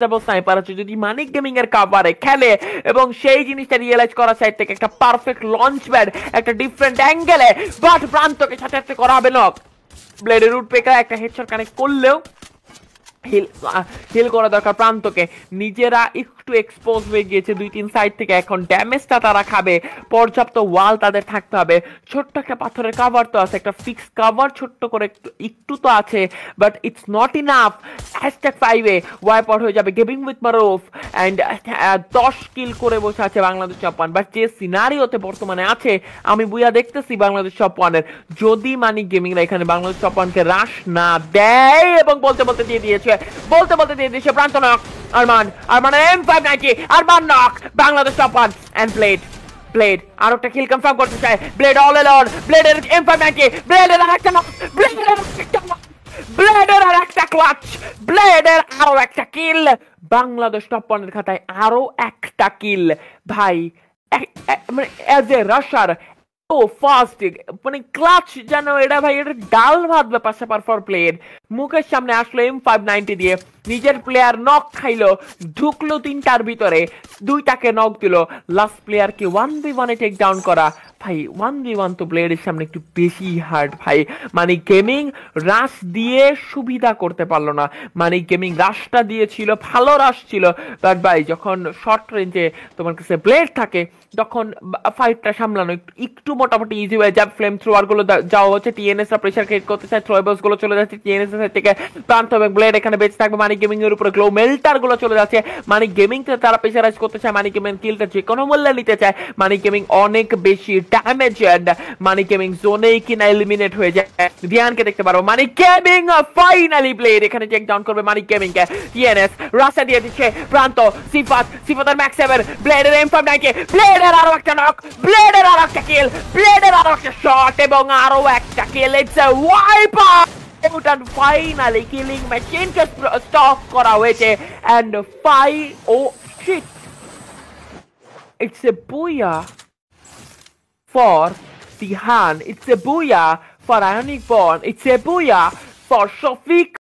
sniper আছে যদি মানিক gaming এর কাভারে খেলে এবং সেই জিনিসটা রিয়েলাইজ করার সাইড থেকে একটা পারফেক্ট লঞ্চ প্যাড একটা ডিফারেন্ট অ্যাঙ্গেলে বাট প্রান্তকে সাথে করা হবে নক ব্লেডের রুট পেকা একটা হেডশট কানেক্ট করলেও হিল করা দরকার প্রান্তকে নিজেরা একটু এক্সপোজ হয়ে গিয়েছে 2-3 সাইড থেকে এখন ড্যামেজটা তারা খাবে পর্যাপ্ত ওয়াল তাদের থাকতে হবে ছোট্ট একটা পাথরের কাভার তো আছে একটা ফিক্স কাভার ছোট্ট করে একটু তো আছে but it's not enough #5 wipe out হয়ে যাবে গেমিং উইথ মারুফ এন্ড 10 কিল করে বসে আছে বাংলাদেশ টপ 1 বাট যে সিনারিওতে বর্তমানে আছে আমি বুয়া দেখতেছি বাংলাদেশ টপ 1 এর যদি মানি গেমিংরা এখানে বাংলাদেশ টপ 1 কে রাশ না দেয় এবং বলতে দিয়ে দিয়েছে Pranto knock Arman M590 Arman knock Bangladesh top 1 and blade আর একটা কিল কনফার্ম করতে চায় ব্লেড অল অ্যালোন ব্লেডের M590 ব্লেডের আরেকটা নক ব্লেডের আরেকটা ক্লাচ ব্লেডের আরো একটা কিল বাংলাদেশ টপ 1 এর খাতায় আরো একটা কিল ভাই মানে অ্যাজ এ রাশার ও ফাস্ট মানে ক্লাচ জানো এটা ভাই এটা ডাল ভাত ব্যাপার স্যাপার ফর প্লেয়ার মুখের সামনে আসলো M590 দিয়ে নিজের প্লেয়ার নক খাইলো ঢুকলো 3টার ভিতরে 2টাকে নক দিল লাস্ট প্লেয়ারকে 1v1 এ টেক ডাউন করা ভাই 1v1 তো প্লেয়ারের সামনে একটু বেশি হার্ড ভাই মানে গেমিং রাশ দিয়ে সুবিধা করতে পারলো না মানে গেমিং রাশটা দিয়েছিল ভালো রাশ ছিল বাট ভাই যখন শর্ট রেঞ্জে তোমার কাছে ব্লেড থাকে তখন ফাইটটা সামলানো একটু মোটামুটি ইজি হয়ে যায় ফ্লেম থ্রোয়ার গুলো যাওয়া হচ্ছে টিএনএস রা প্রেসার ক্রিয়েট করতে চায় থ্রোয়েবলস গুলো চলে যাচ্ছে টিএনএস এর থেকে প্রান্ত এবং ব্লেড এখানে বেঁচে থাকবে মানি গেমিং এর উপরে গ্লো মেল্টার গুলো চলে যাচ্ছে মানি গেমিং তে তারা প্রেসারাইজ করতে চায় মানি গেমিং কিলটা যে কোনো মূল্যে নিতে চায় মানি গেমিং অনেক বেশি ড্যামেজ এন্ড মানি গেমিং জোনেই কিনা এলিমিনেট হয়ে যায় ধ্যানকে দেখতে পারো মানি গেমিং ফাইনালি ব্লেড এখানে টেক ডাউন করবে মানি গেমিং কে টিএনএস রাস্তা দিয়ে দিচ্ছে প্রান্ত সিফাতের ম্যাক্স 7 ব্লেডের M590 ব্লেডের আরো একটা নক ব্লেডের আরো একটা কিল ব্লেডের আরো একটা শট এবং আরো একটা kill it's a wipe out and finally killing machine কে স্টপ করা হয়েছে and 5 oh shit it's a booyah for Tihan it's a booyah for Ionic Born it's a booyah for Shafiq